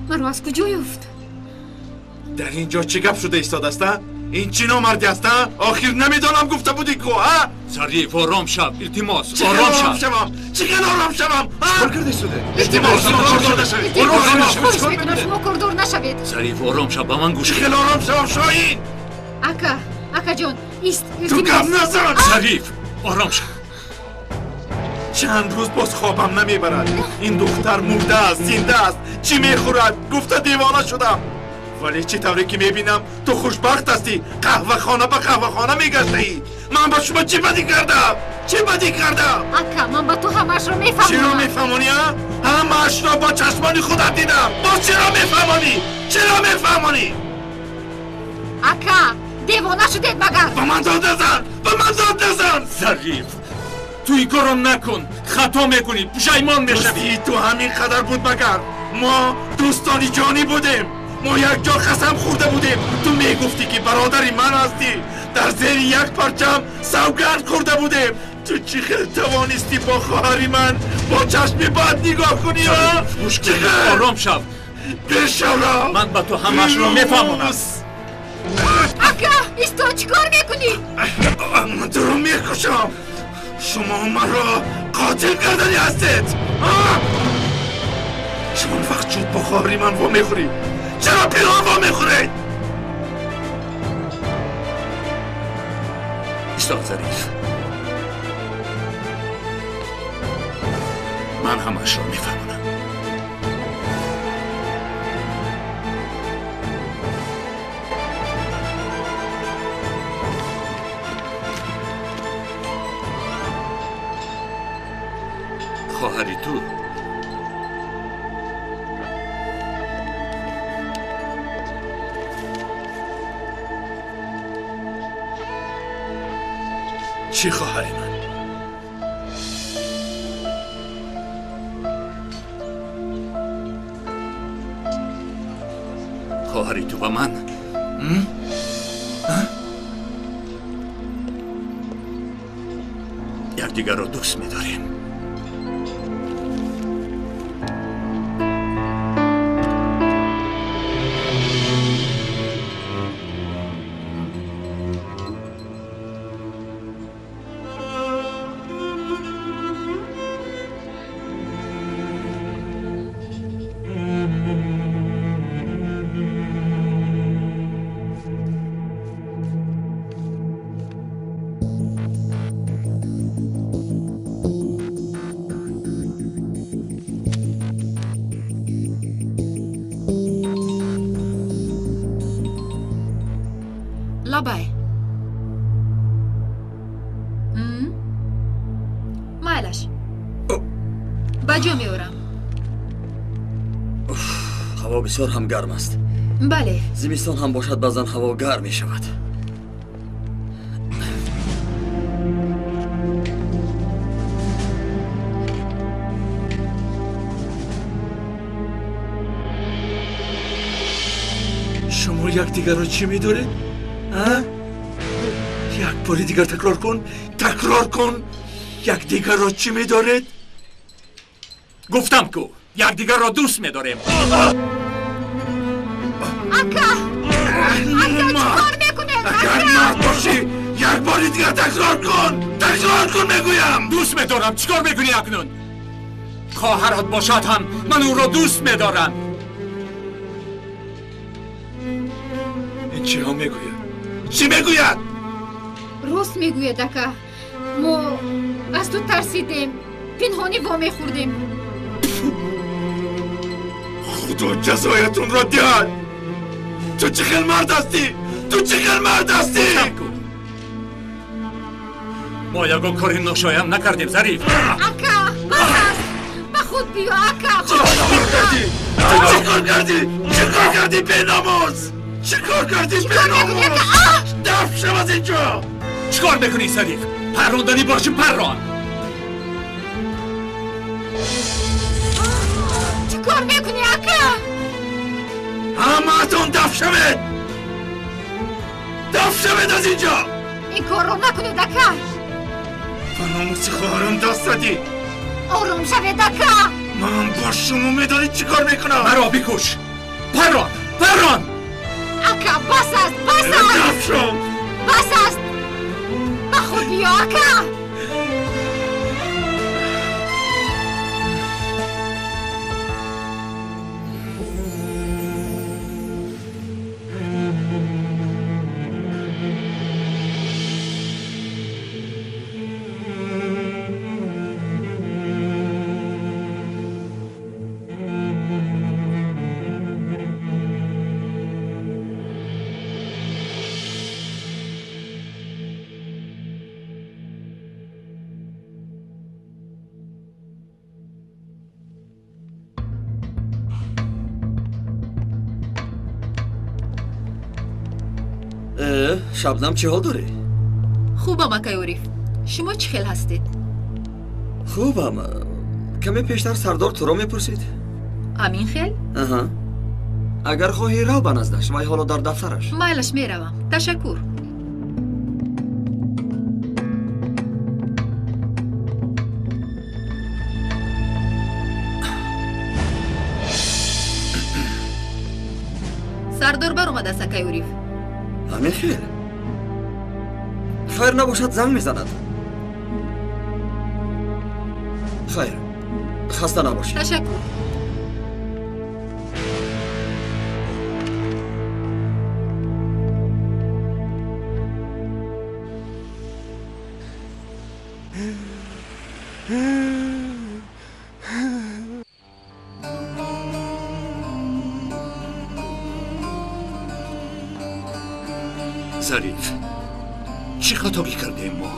مرا از کجا یافت؟ در اینجا چه گپ شده ایستاده است؟ این چی نامردی است؟ آخر نمیدانم گفته بودی که ها؟ ظریف آرام شو التماس آرام آرام شو. چقدر آرام شوم؟ چیکار کرده شده؟ التماس کردور نشوید. خواهش میکنم شما کردور نشوید. ظریف آرام شو به من گوش چقدر آرام شوم شاهین؟ اکا جان ایست تو گپ نزن. ظریف آرام شو. چند روز باز خوابم نمیبرد. این دختر مرده است، زنده است. چی میخورد؟ گفته دیوانه شدم. ولی چی طوری که میبینم تو خوشبخت هستی. قهوه خانه به قهوه خانه میگشته ای. من با شما چی بدی کردم؟ چی بدی کردم؟ اکا من با تو همش رو میفهمم. چی رو میفهمونی ها؟ همش رو با چشمانی خودت دیدم. باز چرا میفهمونی؟ چرا میفهمونی؟ اکا دیوانه شدید مگر؟ با من داد نزن. با من داد نزن. ظریف تو این کارو نکن. خطا میکنی پشیمان میشوی. دوستی تو همین قدر بود مگر؟ ما دوستانی جانی بودیم. ما یک جا قسم خورده بودیم. تو میگفتی که برادری من هستی. در زیر یک پرچم سوگند خورده بودیم. تو چی خیلی توانستی با خواهری من با چشم بد نگاه کنی ها؟ مشکل آرام شو. بشورا من با تو همش رو میفهمونم. اکا ایستا چیکار میکنی؟ من تو رو میکشم. شما من را قاتل کردنی هستید. شما وقت شد با خواهری من وا میخوری. چرا پیران وا میخورید؟ ایستاد ظریف. من همش رو میفهمونم. خواهری تو چی خواهری من؟ خواهری تو و من یکدیگر رو دوست می‌داریم. لابای مالش بجا میورم. هوا بسیار هم گرم است. بله زمستان هم باشد بعضن هوا گرم می شود. شما یکدیگر رو چی می‌دارید؟ یک بار دیگر تکرار کن. یکدیگر رو چی می‌دارید؟ گفتم که یکدیگر رو دوست می‌داریم. اکا چیکار میکنه؟ اگر مرد باشی یک بار دیگر تکرار کن میگویم. دوست می‌دارم. چیکار می‌کنی اکنون؟ خواهرات باشد هم من او را دوست می‌دارم. این چی ها میگوید؟ چی میگوید؟ راست میگوید اکا. ما از تو ترسیدیم. پنهانی وا میخوردیم. خدا جزایتون را دهد. تو چه خیلی مرد هستی؟ ما یکو کاری ناشایان نکردیم ظریف. اکا با خود بیا اکا. چیکار کردی بیناموز؟ دفع شو از اینجا. چیکار میکنی ظریف؟ پروندنی باشه پران. چیکار میکنی اکا؟ همه‌تون دفع شوید از اینجا. این کار رو نکنید اکا. با ناموس خواهرم دست دادی. آروم شوید اکا. من با شما میدانید چی کار میکنم. مرا بکش. پران پران اکا بس است بس است بس است با خود بیا اکا شبنم چه حال داری؟ خوبم اکای اوریف. شما چه خیل هستید؟ خوبم. کمی پیشتر سردار تو را میپرسید؟ همین خیل؟ اگر خواهی رو به نزدش وی حالا در دفترش. مایلش میروم. تشکر. سردار بر اومده است اکای اوریف. همین خیر. خیر نباشد زنگ میزند. خیر. خسته نباشید. تشکر. ظریف چی خطایی کردیم ما؟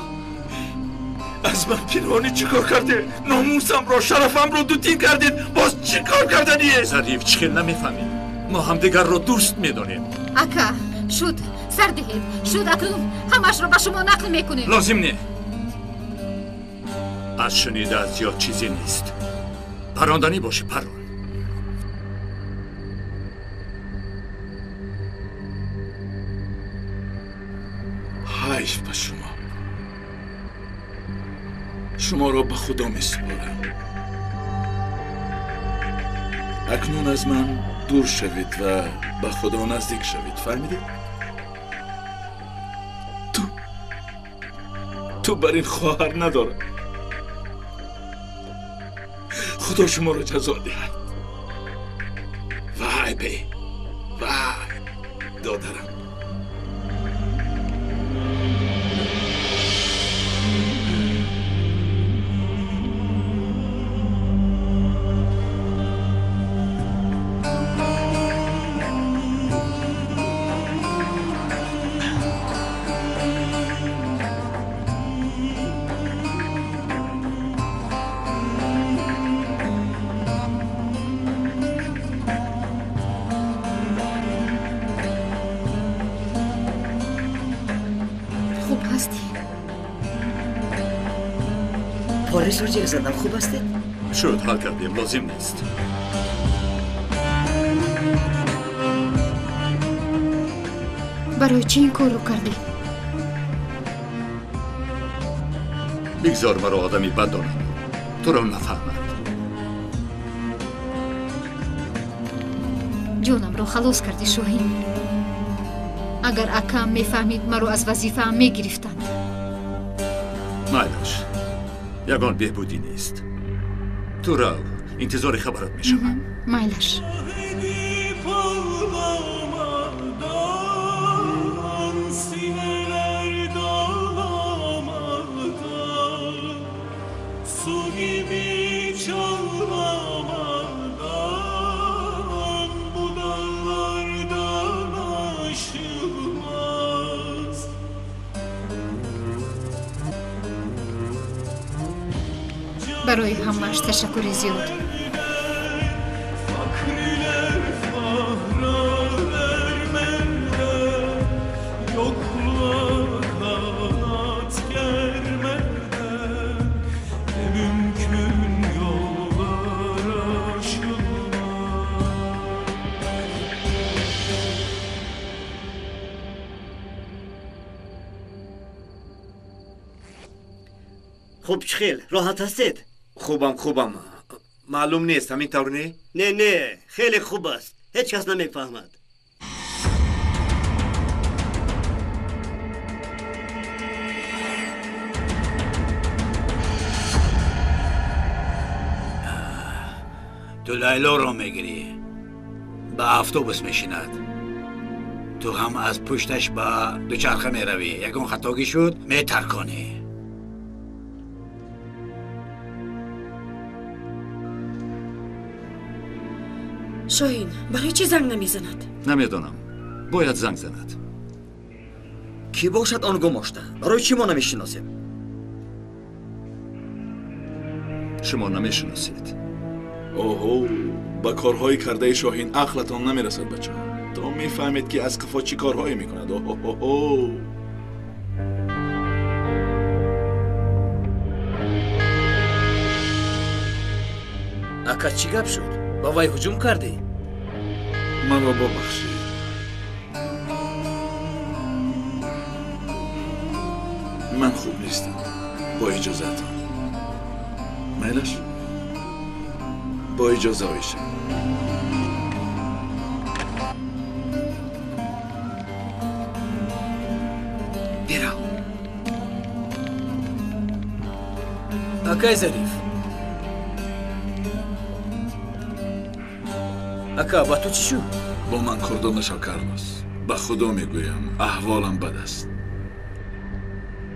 از من پنهانی چی کار کرده؟ ناموسم رو شرفم رو دوتین کردید باز چی کار کردنیه؟ ظریف چی نمیفهمیم ما هم دیگر رو دوست میدانیم. اکا شد سر دهید شد اکنون همش رو به شما نقل میکنیم. لازم نه. از شنیده از زیاد چیزی نیست. پراندنی باشه پران. حیف به شما را به خدا میسپارم. اکنون از من دور شوید و به خدا نزدیک شوید. فهمیدید؟ تو بر این خواهر نداره. خدا شما را جزا دهد. وای بی وای دادرم. پارش رو جیغ زدم. خوب هستید؟ شد حال کردیم. لازم نیست. برای چی این کار رو کردی؟ بگذار مرا آدمی بد دارم. تو را نفهمد. جونم رو خلاص کردی شاهین. اگر اکام میفهمید مرا از وظیفه هم میگرفتند. مایلش یگان بهبودی نیست. تو را انتظار خبرت میشم. مایلش برای همش تشکر زیاد. خب خیل راحت هستید؟ خوبم معلوم نیست همین طور نه؟ نه خیلی خوب است. هیچ کس نمیفهمد. تو لیلا رو میگیری به اتوبوس میشیند، تو هم از پشتش با دوچرخه میروی، یکون خطاگی شد میترکانی. شاهین برای چی زنگ نمیزند؟ نمیدونم، باید زنگ زند. کی باشد آن گماشته؟ برای چی ما نمیشناسیم؟ شما نمیشناسید. اوهو، با کارهای کرده شاهین عقلتان نمیرسد بچه. تو میفهمید که از کفا چی کارهایی میکند. اوهو. اکا چی گپ شد؟ با وای هجوم کردی؟ من را ببخشید. من خوب نیستم. با اجازهتان. میلش؟ با اجازه هایشم. بیرو. اکای ظریف. اکا با تو چی شو؟ با من کردن نشو کارلوس. با خدا میگویم احوالم بد است.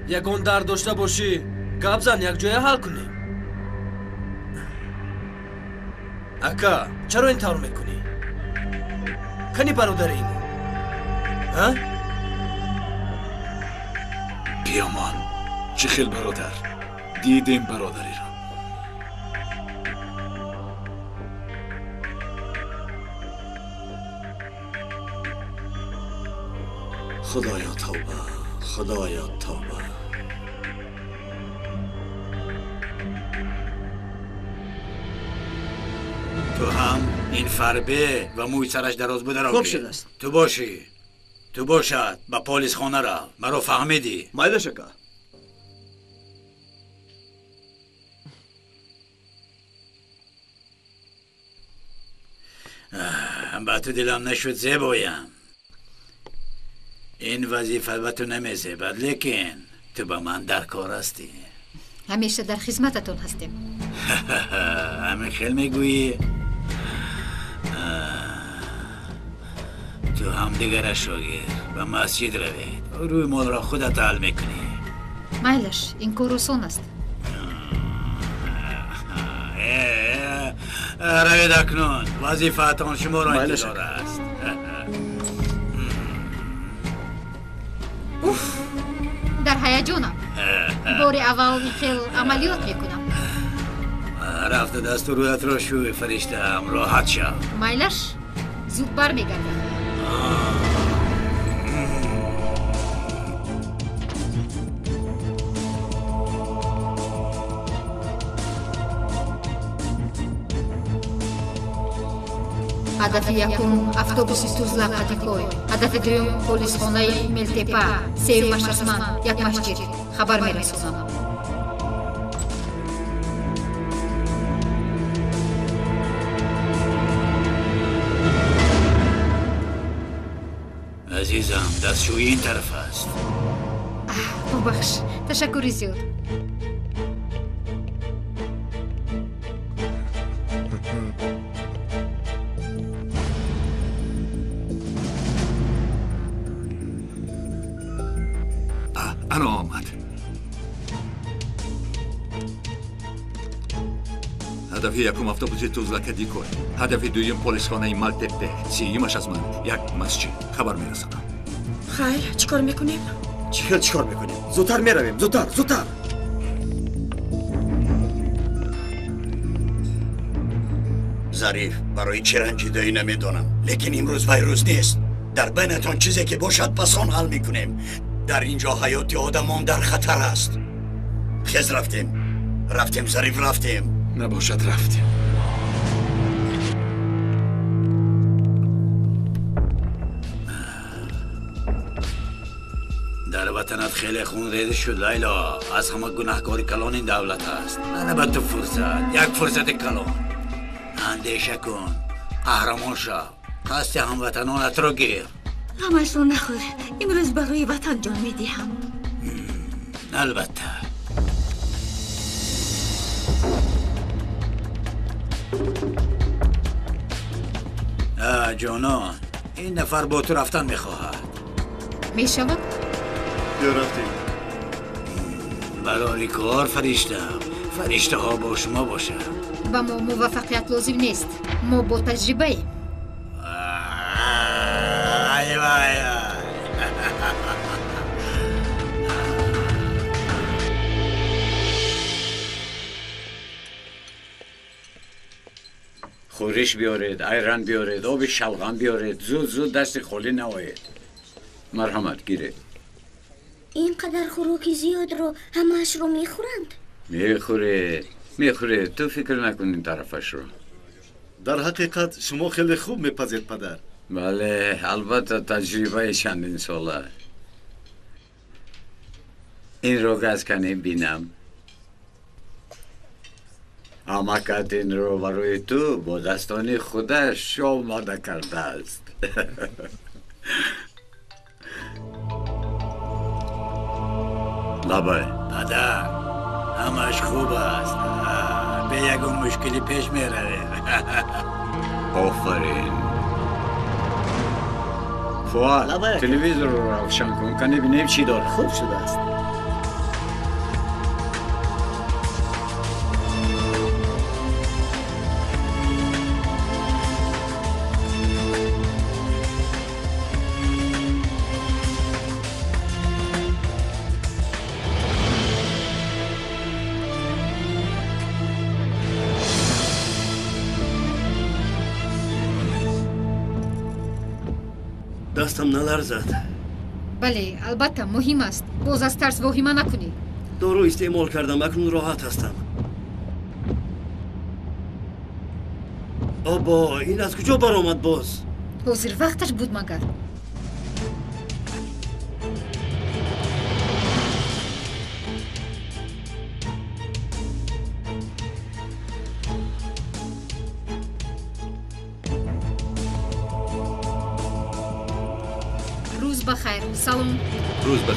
یکون درد داشته باشی گپ زن یک جای حل کنی. اکا چرا این طور میکنی؟ کنی برادرین؟ ها؟ پیامان چه خیل برادر. دیدیم برادری را. خدایا توبه، خدایا توبه. تو هم این فربه و موی سرش دراز بوده را خوب شده است. تو باشی. تو باشد با پلیس خانه را مرا فهمیدی. مایل شکا. با تو دلم نشد زیبایم. این وظیفه به تو نمیزیبد، لیکن تو با من در کار هستی. همیشه در خدمتتون هستیم. همین خیل میگویی؟ تو هم دیگرش رو گیر به مسجد روید، روی مال را خودت حل میکنی. مایلش این کار آسان است. روید اکنون، وظیفتان شما را انتظار است. در هیجانم. بار اول خیل عملیات میکنم. رفته دست و رویت را شوی فرشتم، راحت شو. مایلش زود بر میگردم. هدف یکم اتوبوس توزلا قدیکوی، هدف دوم پلیس خانه ملتپا، سوم مشرسمان یک مسجد. خبر میرسونم. عزیزم دستشویی این طرف است. ببخش، تشکری زیاد. انا آمد. هدف یکم اتوبوس توزلا کدیکوی، هدف دوم پلیس خانه مالتپه، سومش از من یک مسجد. خبر میرسانم. خیر چیکار میکنیم؟ چیکار میکنیم؟ زودتر میرویم. زودتر. ظریف برای چه رنجیده‌ای نمیدونم، لیکن امروز ویروس نیست. در بینتان چیزی که باشد پس آن حل میکنیم. در اینجا حیات آدمان در خطر است. خیز رفتیم ظریف رفتیم. نباشد رفتیم. در وطنت خیلی خون ریزی شد لیلا. از همه گناهکاری کلان این دولت است. نه به تو فرصت، یک فرصت کلان. اندیشه کن، قهرمان شو. قصد هموطنانت را گیر. همش رو نخور. امروز برای وطن جان میدیم. البته. جانا این نفر با تو رفتن میخواهد. میشود؟ بیا رفتیم. برای کار فرشته ها با شما باشه. با ما موفقیت لازم نیست. ما با تجربه ایم. خورش بیارید، ایران بیارید، آب شلغم بیارید. زود دست خالی نوایید. مرحمت گیره. اینقدر خوراکی زیاد رو همش رو میخورند. میخوره. تو فکر نکن این طرفش رو. در حقیقت شما خیلی خوب میپذید پدر. بله البته تجربه چندین ساله. این رو گز کنیم بینم. امکت این رو برای تو با دستان خودش آماده کرده است. لبای پدر همش خوب است. به یکم مشکلی پیش میره. آفرین. فواد تلویزیون رو روشن کن که نبینیم چی داره. خوب شده است. دستم نلرزد. بله البته مهم است. باز از ترس واهمه نکنی. دارو استعمال کردم اکنون راحت هستم. آبا این از کجا برآمد باز؟ حاضر وقتش بود مگر. روز بخیر. سلام. روز بخیر.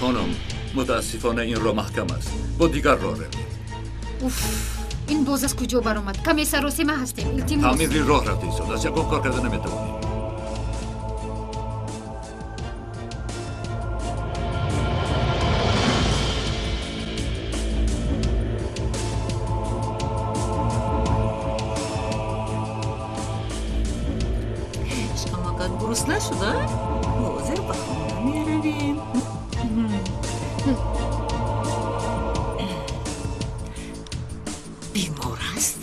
خانم متاسفانه این راه محکم است. با دیگر راه روید. این باز از کجا برآمد؟ کمی سراسیمه هستیم. التماس. همین راه رفتی است. از یکم کار کرده نمیتونی. گرسنه شده؟ حاضر به خونه میرویم. بیمار است؟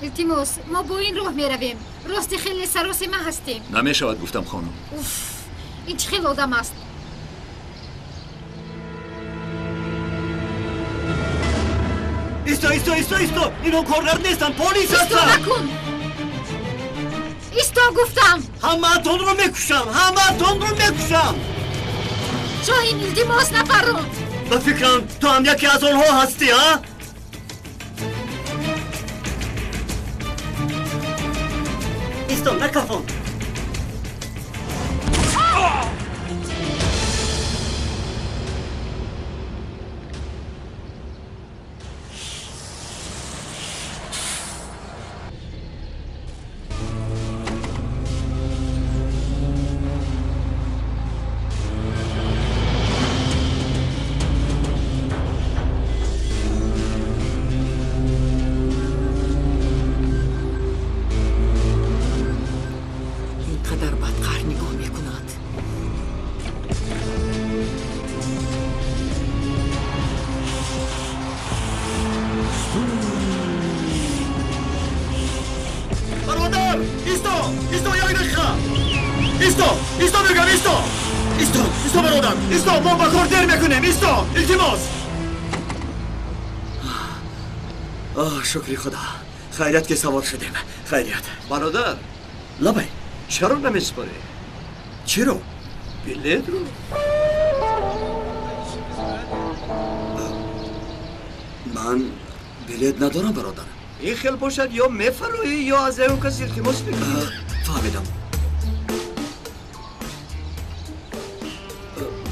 التماس ما با این راه میرویم. راستی خیلی سراسیمه هستیم. نمیشود گفتم خانم. این چه خیلی آدم است. ایستو اینو کورنر نیستن پلیس هستن. ایستو نکن. ایستا گفتم. همه‌تون رو میکشم. شاهین التماس نپرون. به فکرم تو هم یکی از اونها هستی ها؟ ایستا نکفون. ایستا برادر. ایستا ما با کار در میکنیم. ایستا التماس. شکری خدا. خیریت که سوار شدیم. خیریت. برادر لبه چرا نمیسپاری؟ چرا؟ بلیت رو من بلیت ندارم برادر. این خیلی باشد یا میفروی یا از اون کسی التماس میکنی. فهمیدم.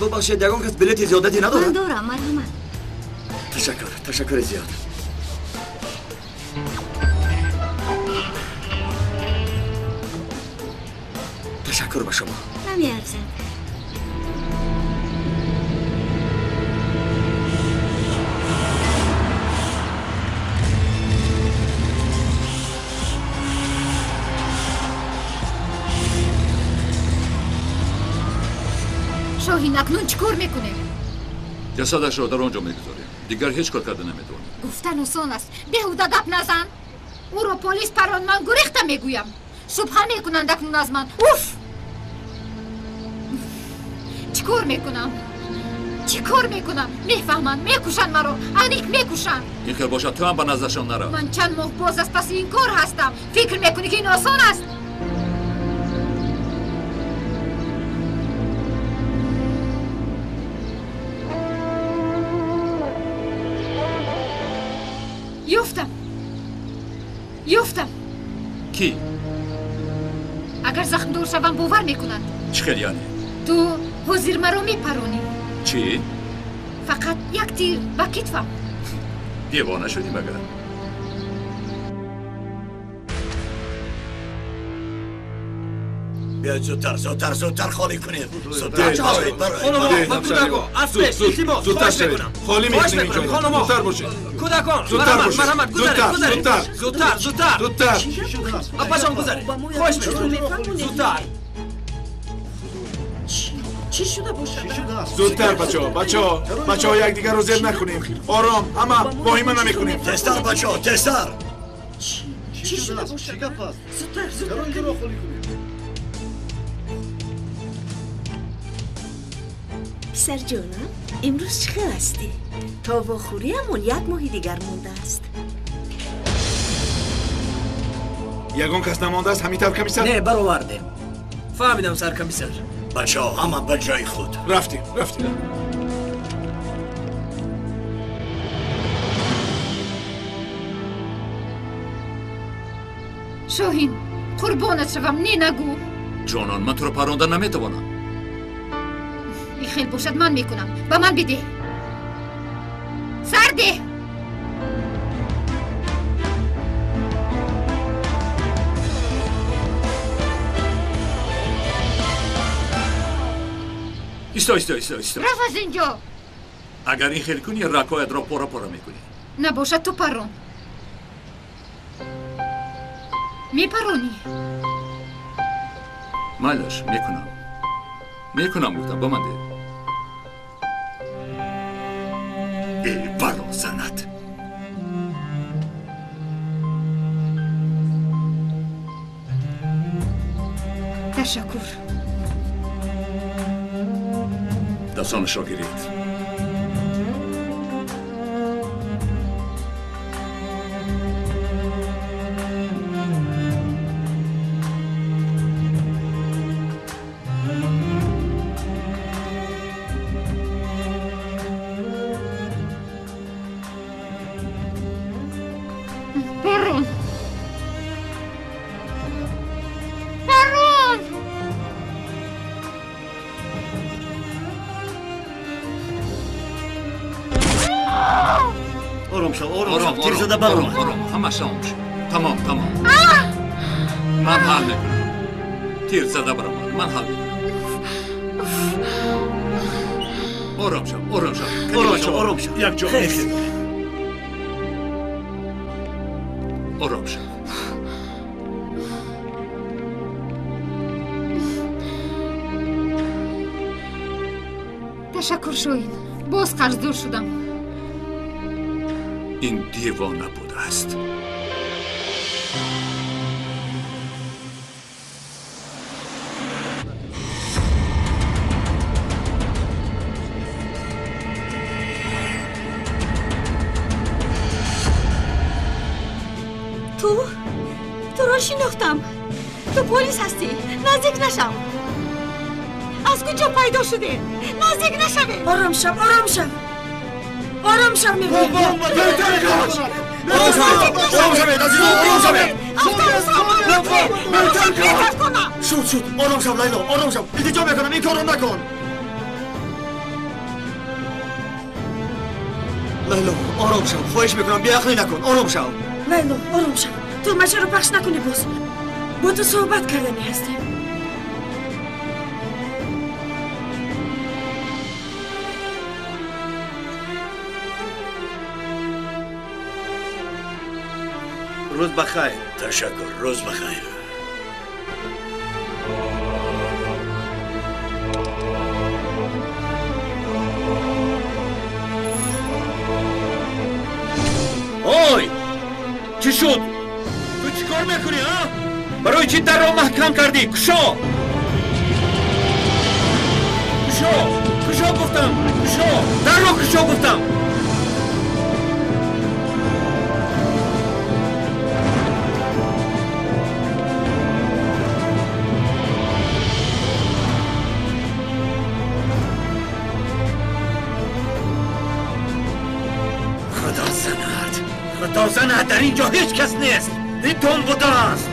ببخشید یگان کس بلیت زیادتی نداره؟ من دارم مرحمت. تشکر زیاد. تشکر به شما. نمیارزم. شاهین اکنون چیکار میکنه؟ جسدش رو در آنجا میگذاریم. دیگر هیچ کار کرده نمیتونیم. گفتن آسان است. بیهوده گپ نزن. او را پلیس پران من گریخته میگویم. شبهه میکنند اکنون از من. اوف! چیکار میکنم؟ میفهمند میکشند مرا. انیک میکشند. این خیلی باشد تو هم به نزدشان نرو. من چند ماه باز از پس این کار هستم. فکر میکنی که این آسان است؟ یافتم. کی؟ اگر زخم دور شوم باور میکنند. چی خیلی یعنی؟ تو حضور مرا میپرونی. چی؟ فقط یک تیر به کتفم. دیوانه شدی مگر؟ بیاید زودتر خالی کنید. زودتر خالی میکنیم اینجا. زودتر باشید. کودکان مرحمت زودتر اپاشان گذارید. خوش بشید. زودتر. چی شده باشه؟ زودتر بچه‌ها یکدیگر رو زیر نکنیم. آرام همه واهمه نمیکنیم. تستر بچه‌ها تستر. چی شده باشه؟ زودتر. پسر جانم امروز چه خیلی هستی؟ تا واخوری همون یک ماهی دیگر مونده است. یگان کس نمانده است همیتر کمیسر؟ نه برآوردیم. فهمیدم سر کمیسر. بچه‌ها همه به جای خود. رفتیم. شاهین قربانت شوم نگو. جانان من تو رو پراندن نمیتوانم. این خیلی باشد من میکنم. به من بده. سر ده. ایستا رفت از اینجا. اگر این خیلی کنی رکایت را پارا میکنی. نباشد تو پرون. میپرونی. مالش میکنم گفتم با من ده. ای برا زند. تشکر. دستانش را گیرید. آرام تیر زده برام. همه شام شد. تمام من حل میکنم. تیر زده برام من حل میکنم. آرام شد. یک جا میخید. آرام شد. تشکر شاهین. باز قرضدار شدم. این دیوانه بوده است. تو را شناختم. تو پلیس هستی. نزدیک نشم. از کجا پیدا شده؟ نزدیک نشوید. آرام شو. میگویم. شد آرام شو لیلا، آرام شو. التجا میکنم این کارو نکن. لیلا آرام شو، خواهش میکنم بیعقلی نکن. آرام شو لیلا، آرام شو. تماشا رو پخش نکنی باز. با تو صحبت کردنی هستیم. روز بخیر. تشکر. روز بخیر. اوی چی شد؟ تو چی کار میکنی ها؟ برای چی در رو محکم کردی؟ کشو گفتم. در رو کشو گفتم. خدا زند در اینجا هیچ کس نیست. این تون بوده است.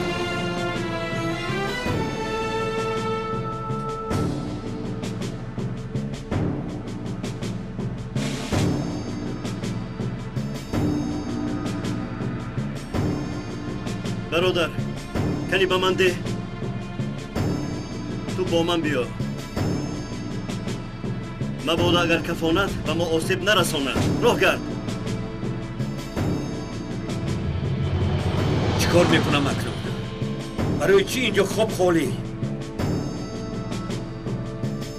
برادر کنی با من ده. تو با من بیا. مبادا اگر کفانت و ما آسیب نرساند. راه گرد. چیکار میکنم اکنون؟ برای چی اینجا خوب خالی؟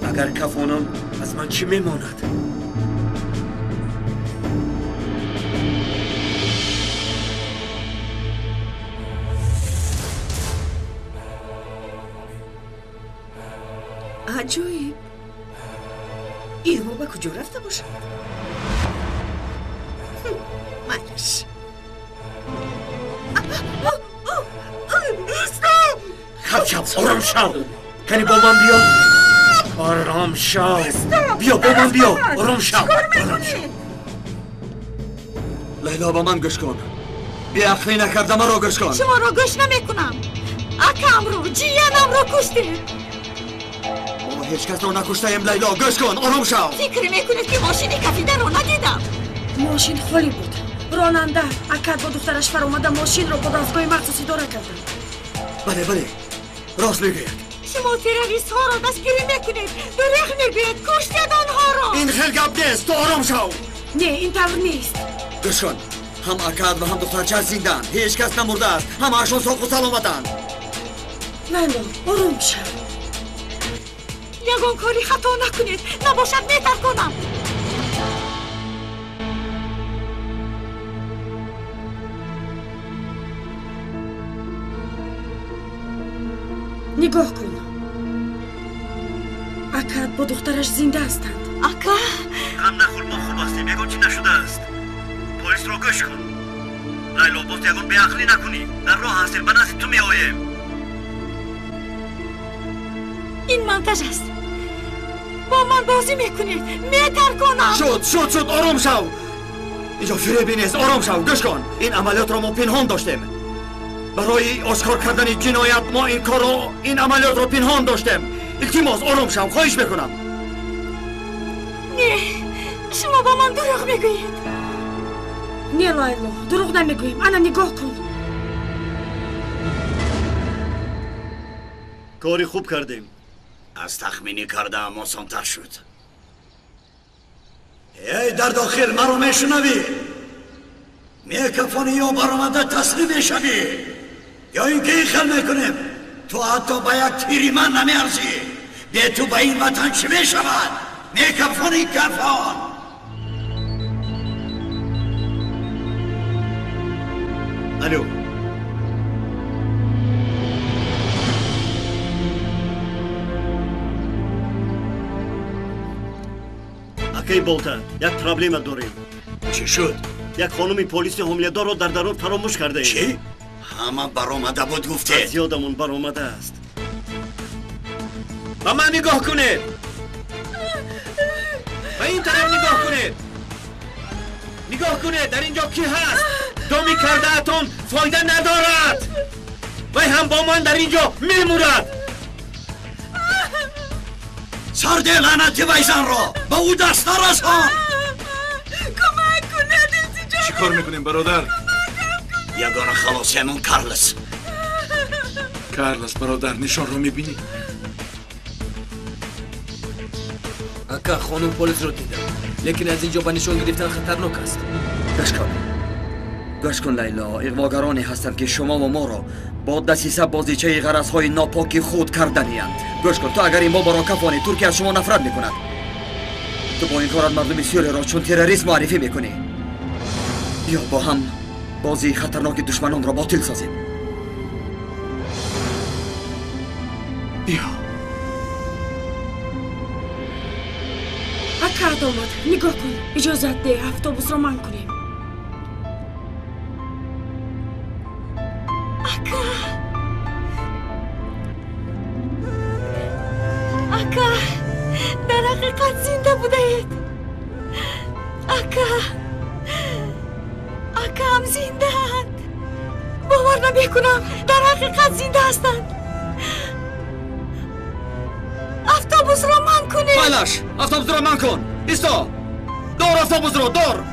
اگر کفانم از من چی میماند؟ عجایب. این رو به کجا رفته باشد؟ مالش. خب آرام شو. کنی با من بیا. آرام شو. بیا با من بیا. آرام شو. لیلا با من گوش کن. بیعقلی نکرده مرا گوش کن. شما را گوش نمیکنم. اکم رو جیانم رو کشته. ما هیچ کس رو نکشته ایم لیلا. گوش کن. آرام شو. فکر میکنید که ماشینی کفیده رو ندیدم. ماشین خالی بود. راننده اکد با دخترش فر اومده ماشین رو با دستگاه مخصوصی داره کردن. بله راست میگوید. شما تروریست ها را دستگیری میکنید. دروغ میگوید. کشتید آنها را. این خیلی گپ نیست. تو آرام شو. نه این طور نیست. گوش کن. هم اکد و هم دخترچه زندان. هیچ کس نمرده است. همه‌شان سالم و سلامتند. لیلا آروم شو. یگان کاری خطا نکنید. نباشد بهتر کنم. نگاه کن. اکد با دخترش زنده هستند. اکا غم نخور ما خوب هستیم. یگان چی نشده است. پلیس رو گوش کن. لیلا باز یگان بیعقلی نکنی. در راه هستیم. به نزد تو میآییم. این منتج است. با من بازی میکنید. میتر کنم. شد آرام شو. اینجا فریبی نیست. آرام شو. گوش کن. این عملیات را ما پنهان داشتیم. برای آشکار کردن جنایت ما این عملیات را پنهان داشتیم. التماس آرام شو. خواهش میکنم. نه شما با من دروغ میگویید. نه لیلا دروغ نمیگوییم. انا نگاه کن. کاری خوب کردیم. از تخمینی کردم آسان‌تر شد. ای در داخل مرا میشنوی؟ میکفانی یا برآمده تسلیم میشوی یا اینکه این خیال میکنیم تو حتی به یک تیری من نمیارزی. به تو به این وطن چه میشود؟ میکفانی کفان. الو اکی بولتا یک پرابلم داریم. چی شد؟ یک خانمی پلیس حمله‌دار رو در درون فراموش کرده. چی؟ همه برآمده بود گفته. زیادمون برآمده است. به من نگاه کنید به این طرف نگاه کنید نگاه کنید در اینجا کی هست دامی کرده اتون فایده ندارد وی هم با من در اینجا میمورد سرده لعنتی ویزن را به او دست نرسان کمک کنید التجا چی کار میکنیم برادر؟ یگانه خلاصیمون کارلس برادر نشان رو میبینی؟ اکا خانم پلیس رو دیدم لیکن از اینجا به نشان گرفتن خطرناک است گوش کن لیلا اغواگرانی هستند که شما و ما را با دسیسه بازیچه غرضهای ناپاکی خود کردنی‌اند گوش کن تو اگر این بابا را کفانی ترکیه از شما نفرت میکند تو با این کارت مردم سوریه را چون تروریست معرفی میکنی یا با هم بازی خطرناک دشمنان را باطل سازیم بیا اکا داماد نگاه کن اجازت ده اتوبوس رو من کنیم اکا در حقیقت زنده بودید اکا هم زنده هست باور نمیکنم در حقیقت زنده هستند اتوبوس رو من کنید بایلاش اتوبوس رو من کن ایستا دور اتوبوس رو دور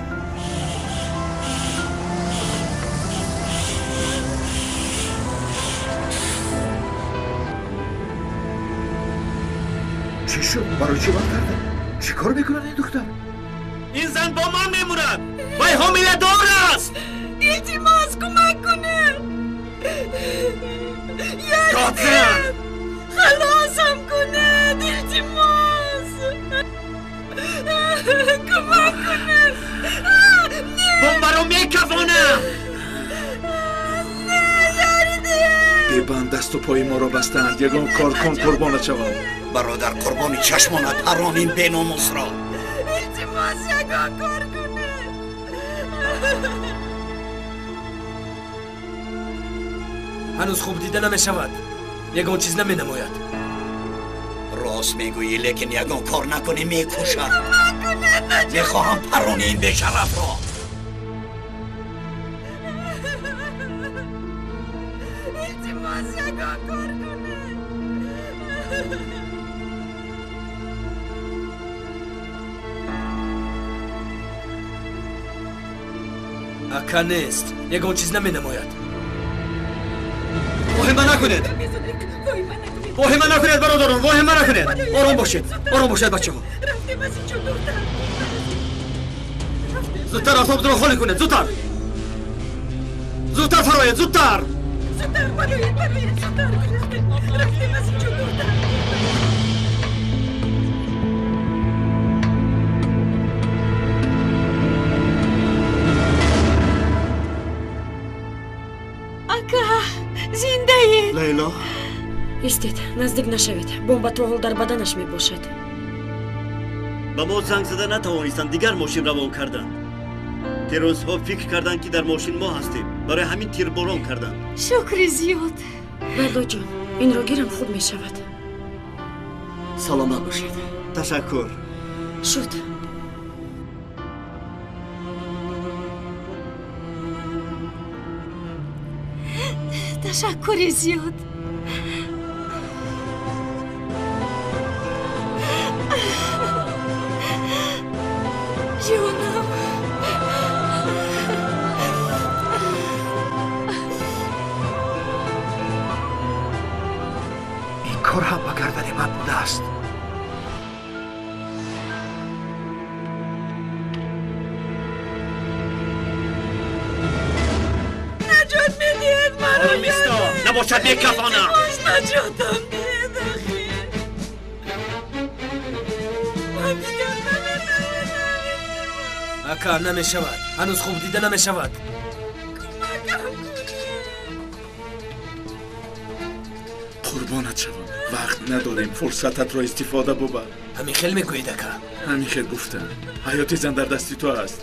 چی شد؟ برای چی بند کرده؟ چی کار میکنن این دختر؟ این زن با من میموند وی حامله دار است التماس کمک کنه قاتل خلاصم کنه التماس کمک کنه بمب رو میکفانم ببند دست و پای ما رو بستند یگان کار کن قربانت شوم برادر قربانی چشمانت پرانیم بیناموس را التماس یگان کار کنه هنوز خوب دیده نمیشود یگان چیز نمی نماید راست میگویی لیکن یگان کار نکنی میکشد میخواهم پرانی این بیشرف را التماس یگان کار کنه اکا نیست یگان چیز نمی نماید واهمه نکنید واهمه نکنید برادران واهمه نکنید آرام باشید بچه ها زودتر اتوبوس رو خالی کنید زودتر فرایید زودتر زنده لیلا ایستید نزدیک نشوید بمب تروحل در بدنش می باشد به ما زنگ زده نتوانستند دیگر ماشین روان کردند تروریست‌ها فکر کردند که در ماشین ما هستیم برای همین تیرباران کردند شکر زیاد بردو جان این را گیرم خوب می شود سلامت باشید تشکر شد تشکر زیاد جانم این کار هم با گردن من بوده است نجات میدید مرا میستا نباشد میکفانم نجاتم دید اخی من دیگر اکا نمی شود هنوز خوب دیده نمی شود قربانت شوم وقت نداریم فرصتت را استفاده ببر همین خیلی میگوید اکا همین خیلی گفتم حیات زن در دستی تو است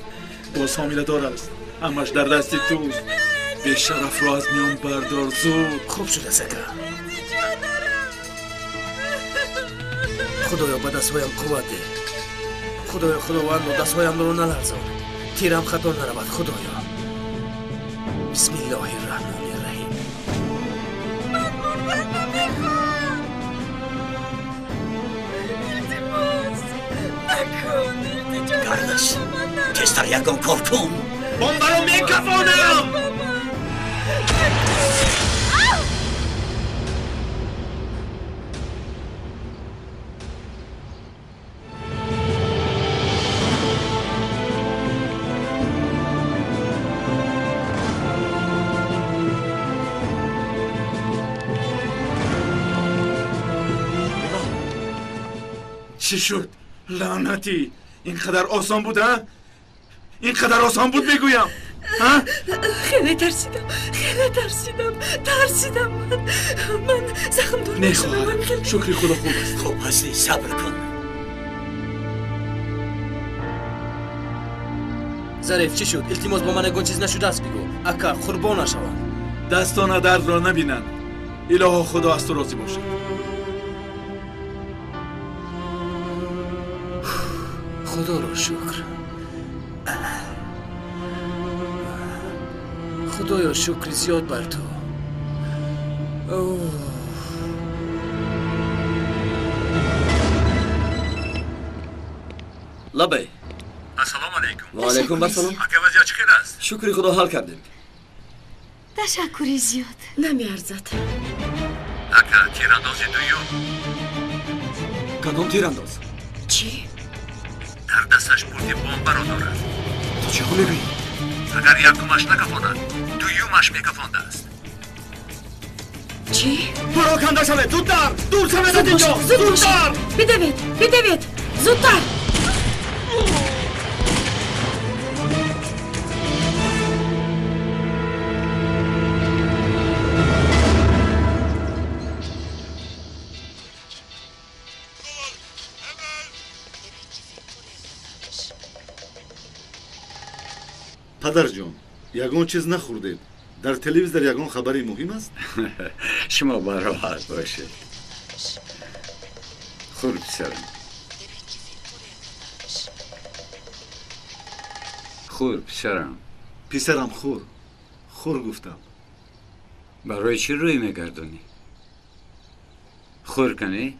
باز حامله دار است همش در دستی توست به شرف را از میان بردار زود خوب شده اکا خدایا به دستهایم قوت ده. خدایا خداوند دستهایم رو نلرزان. تیرم خطا نرود خدایا. بسم الله الرحمن الرحیم. من مردن نمیخوام. التماس نکن. کارلس تستر یکم کار کن. بمب رو میکفانم. چی شد؟ لعنتی اینقدر آسان بود ها؟ اینقدر آسان بود بگویم ها؟ خیلی ترسیدم من زخم دور نخواهد شکری خدا خوب است. خوب هستی صبر کن. ظریف چی شد؟ التماس با من اگون چیز نشده است بگو. اکا قربان نشوم. دستان درد را نبینند. اله خدا از تو راضی باشد. خدا را شکر. خدایا شکر زیاد بر تو. لبی السلام علیکم. و علیکم السلام. اگه وضعیت چی است؟ شکری خدا حل کردیم. تشکری زیاد. نمیارزد. اکا تیراندازی دویو. کدام تیرانداز؟ چی؟ در دستش بردی بمب را دارد. تو چه خو میبینی؟ اگر یکمش نکفاند دویومش میکفانده است. چی؟ پراکنده شوه زودتر دور شوه از اینجا زودتر بدوید زودتر. پدر جان یگان چیز نخوردید. در تلویزیون یگان خبری مهم است. شما براحت باشید. خور پسرم. خور پسرم. پسرم خور گفتم. برای چی روی میگردونی؟ خور کنی؟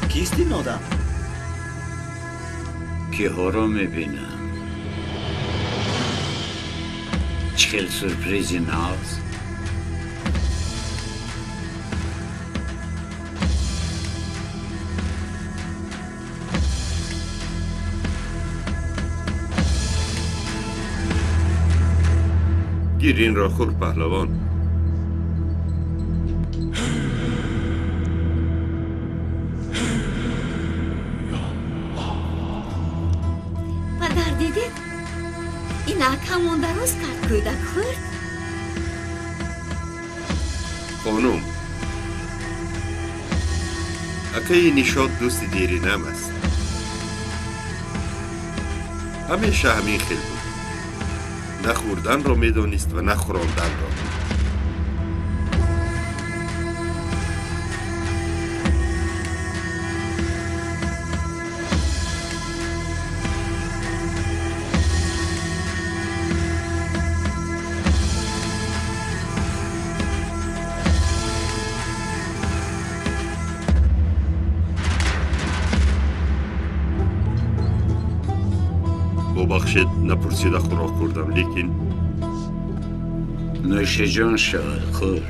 کیست این آدم؟ که ها رو میبینم. چخیل سورپریزی ناز. گیر این را خور پهلوان. پدر دیدید؟ این اکمون درست کرد کودک خورد. خانم اکای نشاد دوست دیری نم است. همیشه همین خیل بود. نه خوردن را میدانست و نه خوراندن را. ببخشید نپرسیده خوراک کردم لیکن نوش جان شد خور.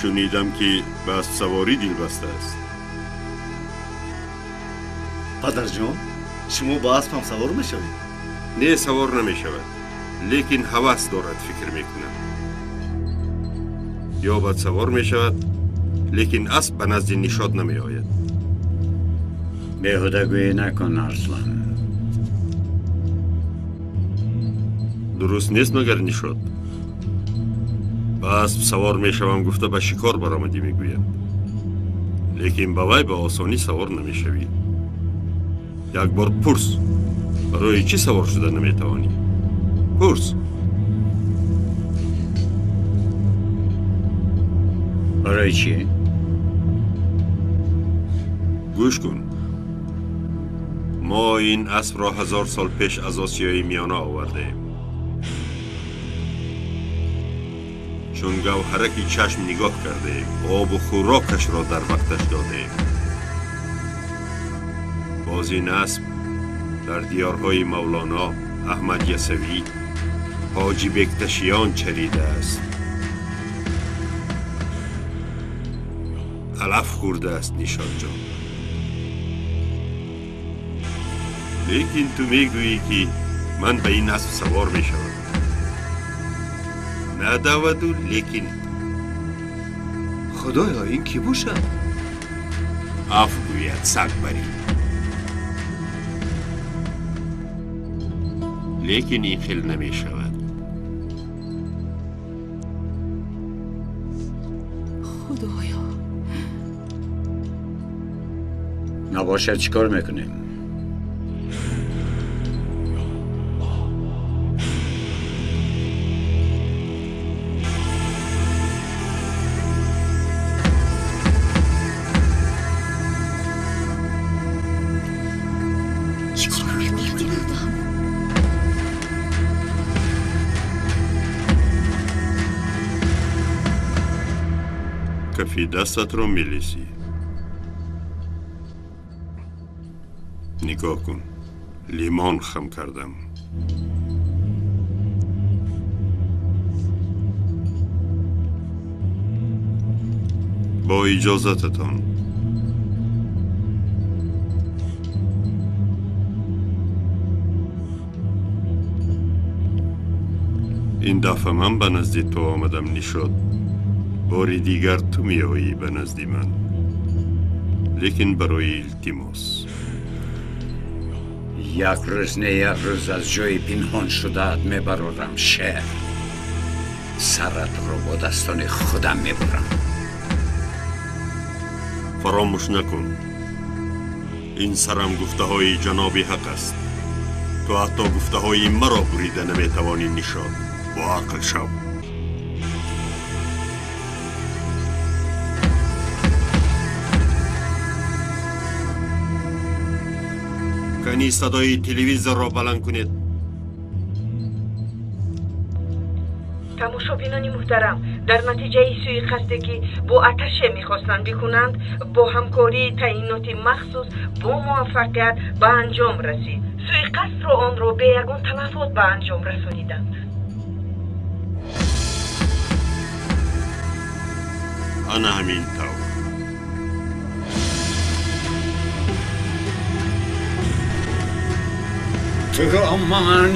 شنیدم که به اسب سواری دل بسته است. پدر جان شما با اسب هم سوار میشوید؟ نه سوار نمیشود لیکن هوس دارد فکر میکنم. یا باید سوار میشود لیکن اسب به نزد نشاط نمی آید. بیهوده گویی نکن ارسلان. درست نیست مگر نشاط؟ به اسب سوار میشوم گفته به شکار برآمدی میگویم لیکن به وی به آسانی سوار نمیشوی. یک بار پرس برای چی سوار شده نمیتوانی؟ پرس. برای چی؟ گوش کن. ما این اسب را 1000 سال پیش از آسیای میانه آوردیم. چون گوهرکی چشم نگاه کرده آب و خوراکش را در وقتش داده. باز این اسب در دیارهای مولانا، احمد یسوی، حاجی بکتشیان چریده است. علف خورده است نشاط جان. لیکن تو میگویی که من به این اسب سوار میشوم. نه داودو لیکن خدایا این کی باشد؟ اف گوید سگ بری. لیکن این خیل نمی شود. خدایا نباشد چیکار میکنیم؟ کفی دستت رو میلیسی. نگاه کن. لیمان خم کردم. با اجازتتان. این دفعه من به نزد تو آمدم نشاط. باری دیگر تو می آیی به نزد من لیکن برای التماس. یک روز نه یک روز از جای پنهان شده میبرم شهر. سرت رو با دستان خودم میبرم. فراموش نکن این سرم گفته های جناب حق است. تو حتی گفته های مرا بریده نمیتوانی نشاط. با عقل شو. کنی صدای تلویزیون را بلند کنید. تماشابینان محترم، در نتیجه سوءقصدی که با اتشه میخواستند بکنند با همکاری تعیینات مخصوص با موفقیت به انجام رسید. سوءقصد را آن را به یگان تلفات به انجام رسانیدند. انا همین طور. تو من